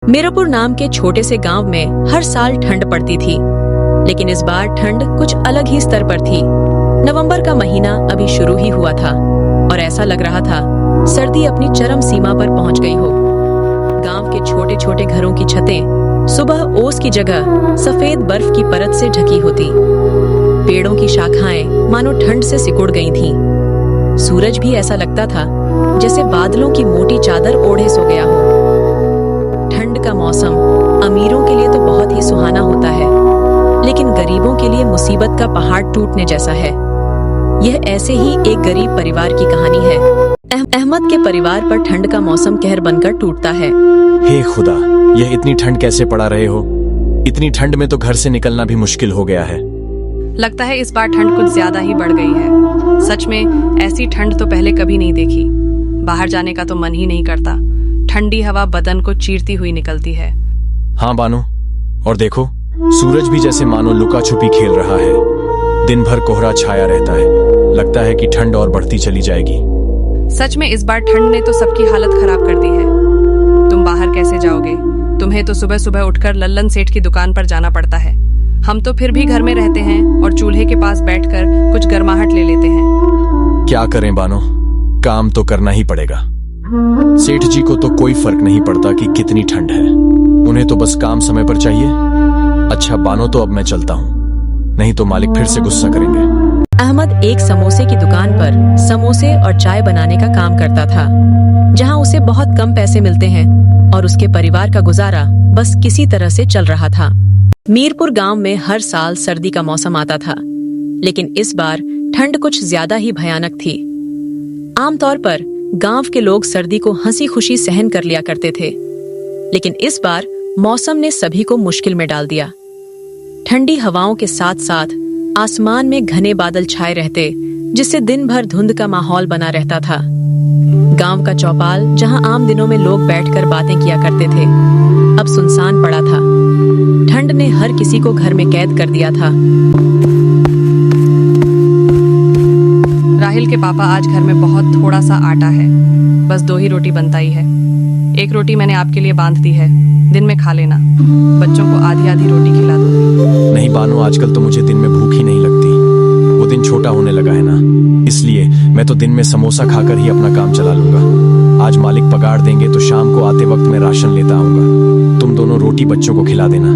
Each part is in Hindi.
मीरापुर नाम के छोटे से गांव में हर साल ठंड पड़ती थी, लेकिन इस बार ठंड कुछ अलग ही स्तर पर थी। नवंबर का महीना अभी शुरू ही हुआ था और ऐसा लग रहा था सर्दी अपनी चरम सीमा पर पहुंच गई हो। गांव के छोटे छोटे घरों की छतें सुबह ओस की जगह सफेद बर्फ की परत से ढकी होती। पेड़ों की शाखाएं मानो ठंड से सिकुड़ गई थीं। सूरज भी ऐसा लगता था जैसे बादलों की मोटी चादर ओढ़े सो गया हो। ठंड का मौसम अमीरों के लिए तो बहुत ही सुहाना होता है, लेकिन गरीबों के लिए मुसीबत का पहाड़ टूटने जैसा है। यह ऐसे ही एक गरीब परिवार की कहानी है। अहमद के परिवार पर ठंड का मौसम कहर बनकर टूटता है। हे खुदा, यह इतनी ठंड कैसे पड़ा रहे हो? इतनी ठंड में तो घर से निकलना भी मुश्किल हो गया है। लगता है इस बार ठंड कुछ ज्यादा ही बढ़ गई है। सच में ऐसी ठंड तो पहले कभी नहीं देखी। बाहर जाने का तो मन ही नहीं करता। ठंडी हवा बदन को चीरती हुई निकलती है। हाँ बानो, और देखो सूरज भी जैसे मानो लुका छुपी खेल रहा है। दिन भर कोहरा छाया रहता है। लगता है कि ठंड और बढ़ती चली जाएगी। सच में इस बार ठंड ने तो सबकी हालत खराब कर दी है। तुम बाहर कैसे जाओगे? तुम्हें तो सुबह सुबह उठकर लल्लन सेठ की दुकान पर जाना पड़ता है। हम तो फिर भी घर में रहते हैं और चूल्हे के पास बैठकर कुछ गर्माहट ले लेते हैं। क्या करें बानो, काम तो करना ही पड़ेगा। सेठ जी को तो कोई फर्क नहीं पड़ता कि कितनी ठंड है। उन्हें तो बस काम समय पर चाहिए। अच्छा बानो, तो अब मैं चलता हूँ, नहीं तो मालिक फिर से गुस्सा करेंगे। अहमद एक समोसे की दुकान पर समोसे और चाय बनाने का काम करता था, जहाँ उसे बहुत कम पैसे मिलते हैं और उसके परिवार का गुजारा बस किसी तरह से चल रहा था। मीरपुर गांव में हर साल सर्दी का मौसम आता था, लेकिन इस बार ठंड कुछ ज्यादा ही भयानक थी। आमतौर पर गांव के लोग सर्दी को हंसी खुशी सहन कर लिया करते थे, लेकिन इस बार मौसम ने सभी को मुश्किल में डाल दिया। ठंडी हवाओं के साथ साथ आसमान में घने बादल छाए रहते, जिससे दिन भर धुंध का माहौल बना रहता था। गांव का चौपाल, जहां आम दिनों में लोग बैठकर बातें किया करते थे, अब सुनसान पड़ा था। ठंड ने हर किसी को घर में कैद कर दिया था। राहिल के पापा, आज घर में बहुत थोड़ा सा आटा है, बस 2 ही रोटी बनता ही है। एक रोटी मैंने आपके लिए बांध दी है, दिन में खा लेना। बच्चों को आधी आधी रोटी खिला दो। नहीं बानो, आजकल तो मुझे दिन में भूख ही नहीं लगती। वो दिन छोटा होने लगा है ना, इसलिए मैं तो दिन में समोसा खाकर ही अपना काम चला लूंगा। आज मालिक पगार देंगे तो शाम को आते वक्त मैं राशन लेता आऊंगा। तुम दोनों रोटी बच्चों को खिला देना।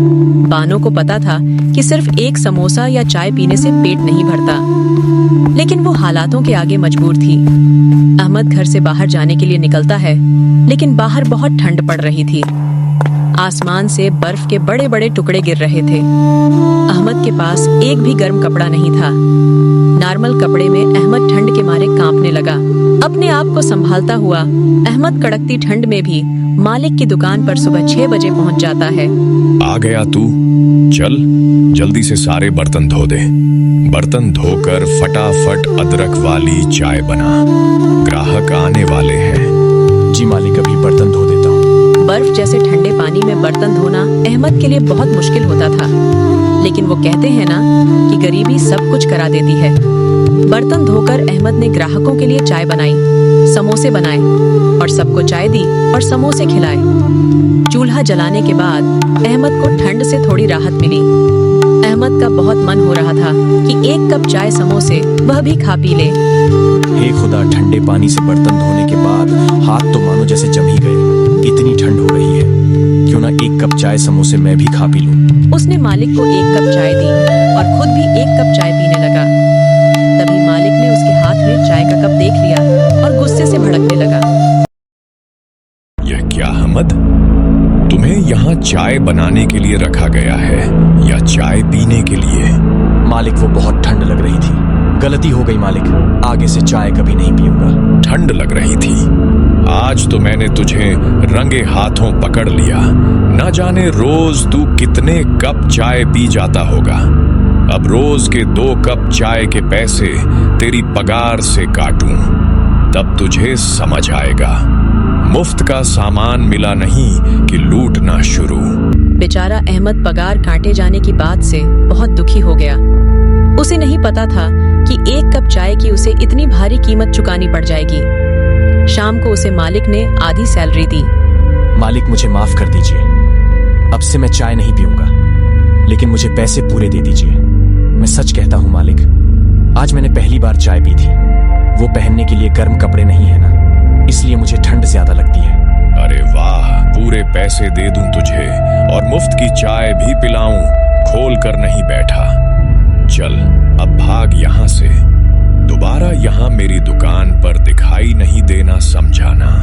बानो को पता था कि सिर्फ एक समोसा या चाय पीने से पेट नहीं भरता, लेकिन वो हालातों के आगे मजबूर थी। अहमद घर से बाहर जाने के लिए निकलता है, लेकिन बाहर बहुत ठंड पड़ रही थी। आसमान से बर्फ के बड़े बड़े टुकड़े गिर रहे थे। अहमद के पास एक भी गर्म कपड़ा नहीं था। नॉर्मल कपड़े में अहमद ठंड के मारे कांपने लगा। अपने आप को संभालता हुआ अहमद कड़कती ठंड में भी मालिक की दुकान पर सुबह 6 बजे पहुंच जाता है। आ गया तू? चल जल्दी से सारे बर्तन धो दे। बर्तन धोकर फटाफट अदरक वाली चाय बना, ग्राहक आने वाले हैं। जी मालिक, अभी बर्तन धो देता हूँ। बर्फ जैसे ठंडे पानी में बर्तन धोना अहमद के लिए बहुत मुश्किल होता था, लेकिन वो कहते हैं ना कि गरीबी सब कुछ करा देती है। बर्तन धोकर अहमद ने ग्राहकों के लिए चाय बनाई, समोसे बनाए और सबको चाय दी और समोसे खिलाए। चूल्हा जलाने के बाद अहमद को ठंड से थोड़ी राहत मिली। अहमद का बहुत मन हो रहा था कि एक कप चाय समोसे वह भी खा पी ले। हे खुदा, ठंडे पानी से बर्तन धोने के बाद हाथ तो मानो जैसे जम ही गए। इतनी ठंड हो रही है, क्यों ना एक कप चाय समोसे मैं भी खा पी लूं। उसने मालिक को एक कप चाय दी और खुद भी एक कप चाय पीने लगा। तभी मालिक ने उसके हाथ में चाय का कप देख लिया और गुस्से से भड़कने लगा। यह क्या अहमद, तुम्हें यहाँ चाय बनाने के लिए रखा गया है या चाय पीने के लिए? मालिक, वो बहुत ठंड लग रही थी। गलती हो गई मालिक, आगे से चाय कभी नहीं पीऊंगा। ठंड लग रही थी? आज तो मैंने तुझे रंगे हाथों पकड़ लिया। न जाने रोज तू कितने कप चाय पी जाता होगा। अब रोज के 2 कप चाय के पैसे तेरी पगार से काटूं, तब तुझे समझ आएगा। मुफ्त का सामान मिला नहीं कि लूटना शुरू। बेचारा अहमद पगार काटे जाने की बात से बहुत दुखी हो गया। उसे नहीं पता था कि 1 कप चाय की उसे इतनी भारी कीमत चुकानी पड़ जाएगी। शाम को उसे मालिक ने आधी सैलरी दी। मालिक मुझे माफ कर दीजिए, अब से मैं चाय नहीं पीऊंगा, लेकिन मुझे पैसे पूरे दे दीजिए। मैं सच कहता हूँ मालिक, आज मैंने पहली बार चाय पी थी। वो पहनने के लिए गर्म कपड़े नहीं है ना, इसलिए मुझे ठंड ज्यादा लगती है। अरे वाह, पूरे पैसे दे दूं तुझे और मुफ्त की चाय भी पिलाऊं, खोल कर नहीं बैठा। चल अब भाग यहाँ से, दोबारा यहाँ मेरी दुकान पर दिखाई नहीं देना, समझाना।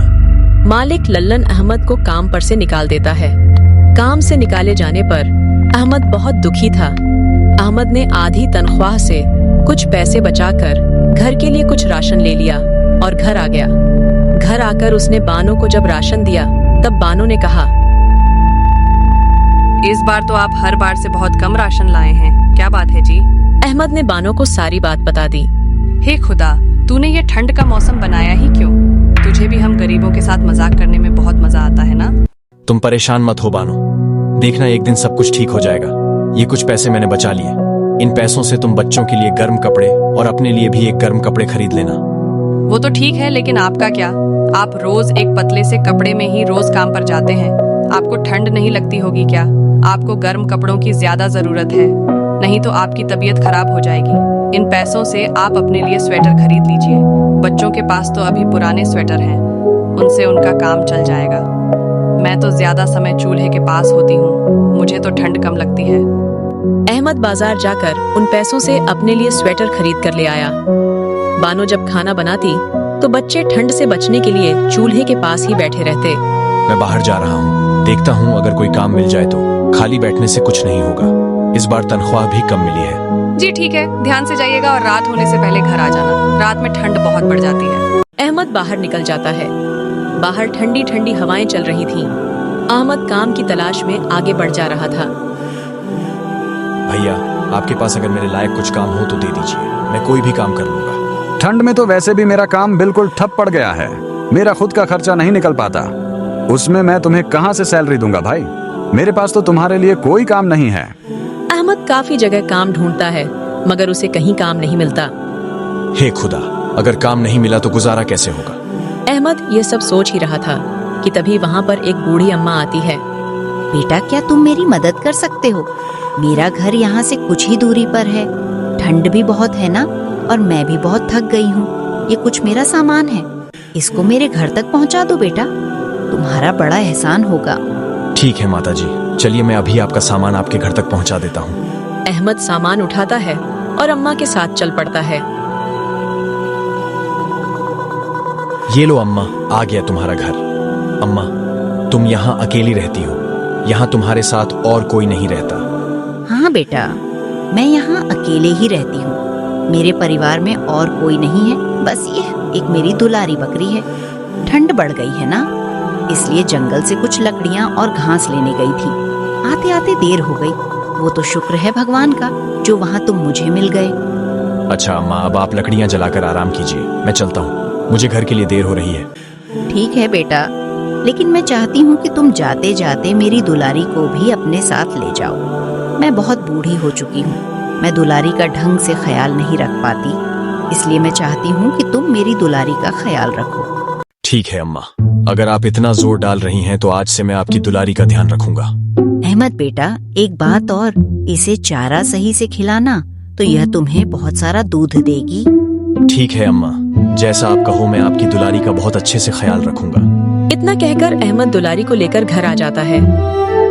मालिक लल्लन अहमद को काम पर से निकाल देता है। काम से निकाले जाने पर अहमद बहुत दुखी था। अहमद ने आधी तनख्वाह से कुछ पैसे बचाकर घर के लिए कुछ राशन ले लिया और घर आ गया। घर आकर उसने बानो को जब राशन दिया, तब बानो ने कहा, इस बार तो आप हर बार से बहुत कम राशन लाए हैं, क्या बात है जी? अहमद ने बानो को सारी बात बता दी। हे खुदा, तूने ये ठंड का मौसम बनाया ही क्यों? तुझे भी हम गरीबों के साथ मजाक करने में बहुत मजा आता है ना? तुम परेशान मत हो बानो, देखना एक दिन सब कुछ ठीक हो जाएगा। ये कुछ पैसे मैंने बचा लिए, इन पैसों से तुम बच्चों के लिए गर्म कपड़े और अपने लिए भी एक गर्म कपड़े खरीद लेना। वो तो ठीक है, लेकिन आपका क्या? आप रोज एक पतले से कपड़े में ही रोज काम पर जाते हैं। आपको ठंड नहीं लगती होगी क्या? आपको गर्म कपड़ों की ज्यादा जरूरत है, नहीं तो आपकी तबीयत खराब हो जाएगी। इन पैसों से आप अपने लिए स्वेटर खरीद लीजिए। बच्चों के पास तो अभी पुराने स्वेटर हैं, उनसे उनका काम चल जाएगा। मैं तो ज्यादा समय चूल्हे के पास होती हूँ, मुझे तो ठंड कम लगती है। अहमद बाजार जाकर उन पैसों से अपने लिए स्वेटर खरीद कर ले आया। बानो जब खाना बनाती तो बच्चे ठंड से बचने के लिए चूल्हे के पास ही बैठे रहते। मैं बाहर जा रहा हूँ, देखता हूँ अगर कोई काम मिल जाए तो। खाली बैठने से कुछ नहीं होगा, इस बार तनख्वाह भी कम मिली है। जी ठीक है, ध्यान से जाइएगा और रात होने से पहले घर आ जाना, रात में ठंड बहुत बढ़ जाती है। अहमद बाहर निकल जाता है। बाहर ठंडी ठंडी हवाएं चल रही थीं। अहमद काम की तलाश में आगे बढ़ जा रहा था। भैया, आपके पास अगर मेरे लायक कुछ काम हो तो दे दीजिए, मैं कोई भी काम कर लूंगा। ठंड में तो वैसे भी मेरा काम बिल्कुल ठप पड़ गया है, मेरा खुद का खर्चा नहीं निकल पाता, उसमें मैं तुम्हें कहां से सैलरी दूंगा भाई? मेरे पास तो तुम्हारे लिए कोई काम नहीं है। अहमद काफी जगह काम ढूंढता है, मगर उसे कहीं काम नहीं मिलता। हे खुदा, अगर काम नहीं मिला तो गुजारा कैसे होगा? अहमद ये सब सोच ही रहा था कि तभी वहाँ पर एक बूढ़ी अम्मा आती है। बेटा, क्या तुम मेरी मदद कर सकते हो? मेरा घर यहाँ से कुछ ही दूरी पर है, ठंड भी बहुत है ना, और मैं भी बहुत थक गई हूँ। ये कुछ मेरा सामान है, इसको मेरे घर तक पहुँचा दो बेटा, तुम्हारा बड़ा एहसान होगा। ठीक है माता जी, चलिए मैं अभी आपका सामान आपके घर तक पहुँचा देता हूँ। अहमद सामान उठाता है और अम्मा के साथ चल पड़ता है। ये लो अम्मा, आ गया तुम्हारा घर। अम्मा, तुम यहाँ अकेली रहती हो, यहाँ तुम्हारे साथ और कोई नहीं रहता? हाँ बेटा, मैं यहाँ अकेले ही रहती हूँ, मेरे परिवार में और कोई नहीं है, बस ये एक मेरी दुलारी बकरी है। ठंड बढ़ गई है ना, इसलिए जंगल से कुछ लकड़ियाँ और घास लेने गई थी, आते आते देर हो गई। वो तो शुक्र है भगवान का जो वहाँ तुम मुझे मिल गए। अच्छा अम्मा, अब आप लकड़ियाँ जलाकर आराम कीजिए, मैं चलता हूँ, मुझे घर के लिए देर हो रही है। ठीक है बेटा, लेकिन मैं चाहती हूँ कि तुम जाते जाते मेरी दुलारी को भी अपने साथ ले जाओ। मैं बहुत बूढ़ी हो चुकी हूँ, मैं दुलारी का ढंग से ख्याल नहीं रख पाती, इसलिए मैं चाहती हूँ कि तुम मेरी दुलारी का ख्याल रखो। ठीक है अम्मा, अगर आप इतना जोर डाल रही हैं तो आज से मैं आपकी दुलारी का ध्यान रखूंगा। अहमद बेटा, एक बात और, इसे चारा सही से खिलाना तो यह तुम्हें बहुत सारा दूध देगी। ठीक है अम्मा, जैसा आप कहो मैं आपकी दुलारी का बहुत अच्छे से ख्याल रखूंगा। इतना कहकर अहमद दुलारी को लेकर घर आ जाता है।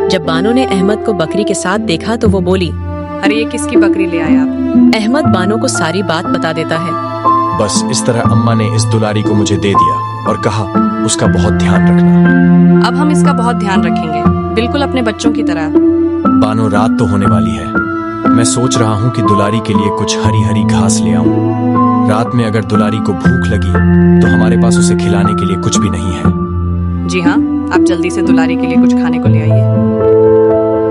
जब बानो ने अहमद को बकरी के साथ देखा तो वो बोली, अरे ये किसकी बकरी ले आए आप? अहमद बानो को सारी बात बता देता है। बस इस तरह अम्मा ने इस दुलारी को मुझे दे दिया और कहा उसका बहुत ध्यान रखना। अब हम इसका बहुत ध्यान रखेंगे, बिल्कुल अपने बच्चों की तरह। बानो, रात तो होने वाली है, मैं सोच रहा हूँ कि दुलारी के लिए कुछ हरी हरी घास ले आऊं। रात में अगर दुलारी को भूख लगी तो हमारे पास उसे खिलाने के लिए कुछ भी नहीं है। जी हाँ, आप जल्दी से दुलारी के लिए कुछ खाने को ले आइए।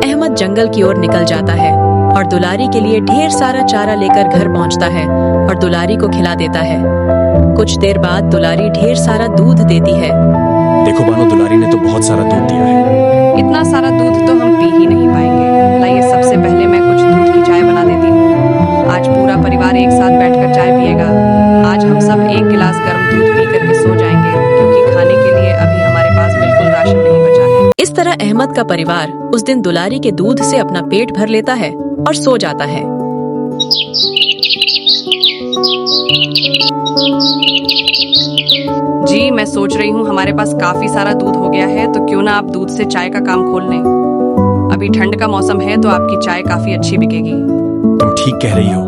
अहमद जंगल की ओर निकल जाता है और दुलारी के लिए ढेर सारा चारा लेकर घर पहुंचता है और दुलारी को खिला देता है। कुछ देर बाद दुलारी ढेर सारा दूध देती है। देखो बानो, दुलारी ने तो बहुत सारा दूध दिया है। इतना सारा दूध तो हम पी ही नहीं पाएंगे। लाइए सबसे पहले मैं कुछ दूध की चाय बना देती हूँ। आज पूरा परिवार एक साथ बैठकर चाय पिएगा। आज हम सब एक गिलास गर्म दूध पी करके सो जाएंगे, क्योंकि खाने के लिए अभी हमारे पास बिल्कुल राशन नहीं बचा है। इस तरह अहमद का परिवार उस दिन दुलारी के दूध से अपना पेट भर लेता है और सो जाता है। जी मैं सोच रही हूँ हमारे पास काफी सारा दूध हो गया है, तो क्यों ना आप दूध से चाय का काम खोल लें। अभी ठंड का मौसम है तो आपकी चाय काफी अच्छी बिकेगी। तुम ठीक कह रही हो,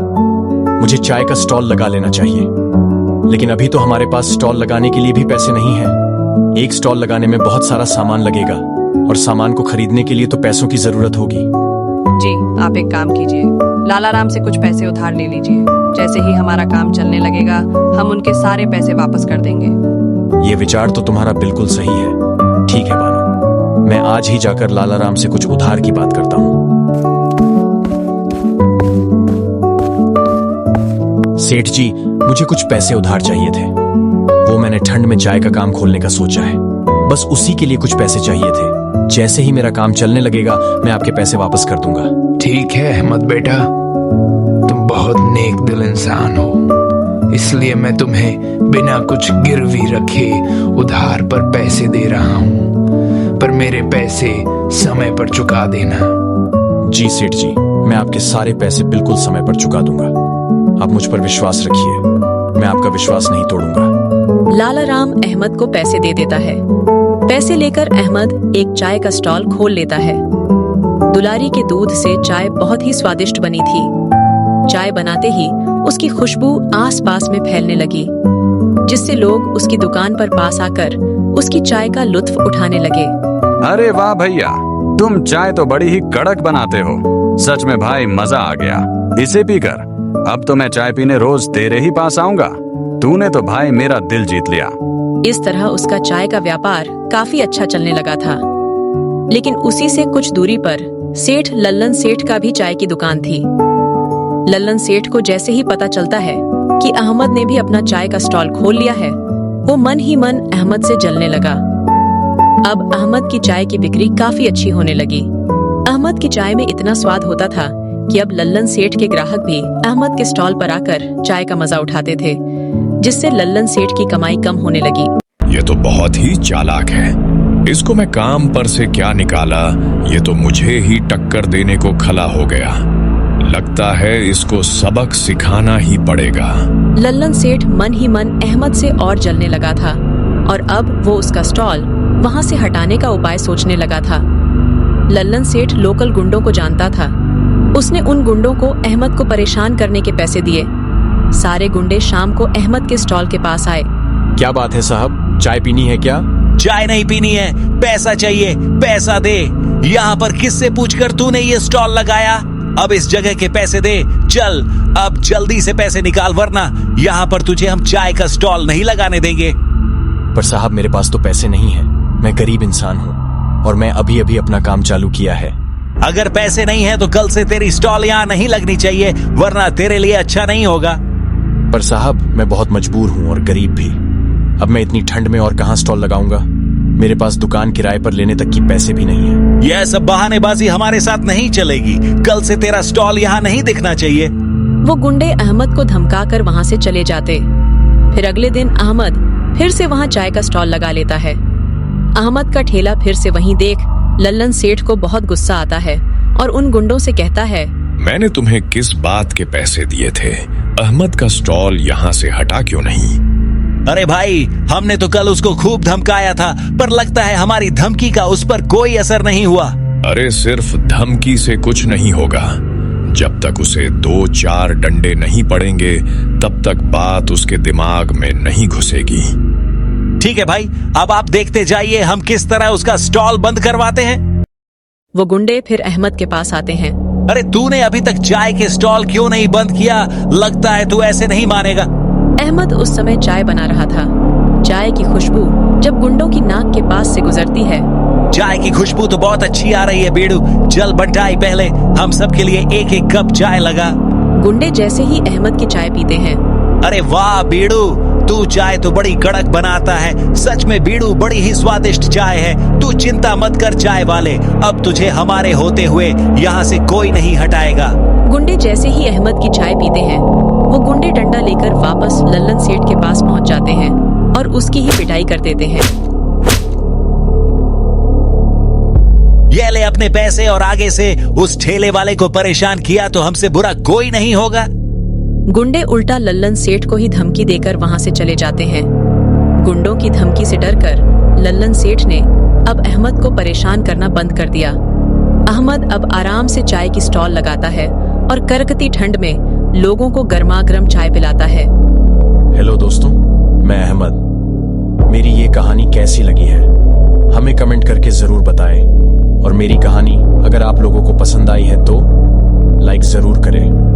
मुझे चाय का स्टॉल लगा लेना चाहिए, लेकिन अभी तो हमारे पास स्टॉल लगाने के लिए भी पैसे नहीं है। एक स्टॉल लगाने में बहुत सारा सामान लगेगा और सामान को खरीदने के लिए तो पैसों की जरूरत होगी। जी आप एक काम कीजिए, लाला राम से कुछ पैसे उधार ले लीजिए। जैसे ही हमारा काम चलने लगेगा हम उनके सारे पैसे वापस कर देंगे। ये विचार तो तुम्हारा बिल्कुल सही है। ठीक है बानो, मैं आज ही जाकर लाला राम से कुछ उधार की बात करता हूँ। सेठ जी, मुझे कुछ पैसे उधार चाहिए थे। वो मैंने ठंड में चाय का काम खोलने का सोचा है, बस उसी के लिए कुछ पैसे चाहिए थे। जैसे ही मेरा काम चलने लगेगा मैं आपके पैसे वापस कर दूंगा। ठीक है अहमद बेटा, तुम बहुत नेक दिल इंसान हो, इसलिए मैं तुम्हें बिना कुछ गिरवी रखे उधार पर पैसे दे रहा हूँ, पर मेरे पैसे समय पर चुका देना। जी सेठ जी, मैं आपके सारे पैसे बिल्कुल समय पर चुका दूंगा। आप मुझ पर विश्वास रखिए, मैं आपका विश्वास नहीं तोड़ूंगा। लाला राम अहमद को पैसे दे देता है। पैसे लेकर अहमद एक चाय का स्टॉल खोल लेता है। दुलारी के दूध से चाय बहुत ही स्वादिष्ट बनी थी। चाय बनाते ही उसकी खुशबू आसपास में फैलने लगी, जिससे लोग उसकी दुकान पर पास आकर उसकी चाय का लुत्फ उठाने लगे। अरे वाह भैया, तुम चाय तो बड़ी ही कड़क बनाते हो। सच में भाई मजा आ गया। इसे पीकर अब तो मैं चाय पीने रोज तेरे ही पास आऊंगा। तूने तो भाई मेरा दिल जीत लिया। इस तरह उसका चाय का व्यापार काफी अच्छा चलने लगा था। लेकिन उसी से कुछ दूरी पर सेठ लल्लन सेठ का भी चाय की दुकान थी। लल्लन सेठ को जैसे ही पता चलता है कि अहमद ने भी अपना चाय का स्टॉल खोल लिया है, वो मन ही मन अहमद से जलने लगा। अब अहमद की चाय की बिक्री काफी अच्छी होने लगी। अहमद की चाय में इतना स्वाद होता था कि अब लल्लन सेठ के ग्राहक भी अहमद के स्टॉल पर आकर चाय का मजा उठाते थे, जिससे लल्लन सेठ की कमाई कम होने लगी। ये तो बहुत ही चालाक है। इसको मैं काम पर से क्या निकाला, ये तो मुझे ही टक्कर देने को खड़ा हो गया। लगता है इसको सबक सिखाना ही पड़ेगा। लल्लन सेठ मन ही मन अहमद से और जलने लगा था और अब वो उसका स्टॉल वहां से हटाने का उपाय सोचने लगा था। लल्लन सेठ लोकल गुंडों को जानता था। उसने उन गुंडों को अहमद को परेशान करने के पैसे दिए। सारे गुंडे शाम को अहमद के स्टॉल के पास आए। क्या बात है साहब, चाय पीनी है क्या? चाय नहीं पीनी है, पैसा चाहिए, पैसा दे। यहाँ पर किससे पूछकर तूने ये स्टॉल लगाया? अब इस जगह के पैसे दे। चल अब जल्दी से पैसे निकाल, वरना यहाँ पर तुझे हम चाय का स्टॉल नहीं लगाने देंगे। पर साहब मेरे पास तो पैसे नहीं है, मैं गरीब इंसान हूँ और मैं अभी अभी अपना काम चालू किया है। अगर पैसे नहीं है तो कल से तेरी स्टॉल यहाँ नहीं लगनी चाहिए, वरना तेरे लिए अच्छा नहीं होगा। पर साहब मैं बहुत मजबूर हूँ और गरीब भी। अब मैं इतनी ठंड में और कहाँ स्टॉल लगाऊंगा? मेरे पास दुकान किराए पर लेने तक की पैसे भी नहीं है। यह सब बहानेबाजी हमारे साथ नहीं चलेगी। कल से तेरा स्टॉल यहाँ नहीं दिखना चाहिए। वो गुंडे अहमद को धमकाकर वहां से चले जाते। फिर अगले दिन अहमद फिर से वहां चाय का स्टॉल लगा लेता है। अहमद का ठेला फिर से वहीं देख लल्लन सेठ को बहुत गुस्सा आता है और उन गुंडों से कहता है, मैंने तुम्हें किस बात के पैसे दिए थे? अहमद का स्टॉल यहाँ से हटा क्यों नहीं? अरे भाई, हमने तो कल उसको खूब धमकाया था, पर लगता है हमारी धमकी का उस पर कोई असर नहीं हुआ। अरे सिर्फ धमकी से कुछ नहीं होगा। जब तक उसे 2-4 डंडे नहीं पड़ेंगे तब तक बात उसके दिमाग में नहीं घुसेगी। ठीक है भाई, अब आप देखते जाइए हम किस तरह उसका स्टॉल बंद करवाते हैं। वो गुंडे फिर अहमद के पास आते हैं। अरे तूने अभी तक चाय के स्टॉल क्यों नहीं बंद किया? लगता है तू ऐसे नहीं मानेगा। अहमद उस समय चाय बना रहा था। चाय की खुशबू जब गुंडों की नाक के पास से गुजरती है। चाय की खुशबू तो बहुत अच्छी आ रही है बीड़ू, चल बंटाई, पहले हम सब के लिए एक एक कप चाय लगा। गुंडे जैसे ही अहमद की चाय पीते हैं। अरे वाह बीड़ू, तू चाय तो बड़ी कड़क बनाता है। सच में बीड़ू, बड़ी ही स्वादिष्ट चाय है। तू चिंता मत कर चाय वाले, अब तुझे हमारे होते हुए यहाँ से कोई नहीं हटाएगा। गुंडे जैसे ही अहमद की चाय पीते हैं, वो गुंडे डंडा लेकर वापस लल्लन सेठ के पास पहुंच जाते हैं और उसकी ही पिटाई कर देते हैं। ये ले अपने पैसे और आगे से उस ठेले वाले को परेशान किया तो हमसे बुरा कोई नहीं होगा। गुंडे उल्टा लल्लन सेठ को ही धमकी देकर वहां से चले जाते हैं। गुंडों की धमकी से डरकर लल्लन सेठ ने अब अहमद को परेशान करना बंद कर दिया। अहमद अब आराम से चाय की स्टॉल लगाता है और कड़कती ठंड में लोगों को गर्मा-गर्म चाय पिलाता है। हेलो दोस्तों, मैं अहमद। मेरी ये कहानी कैसी लगी है हमें कमेंट करके जरूर बताएं और मेरी कहानी अगर आप लोगों को पसंद आई है तो लाइक जरूर करें।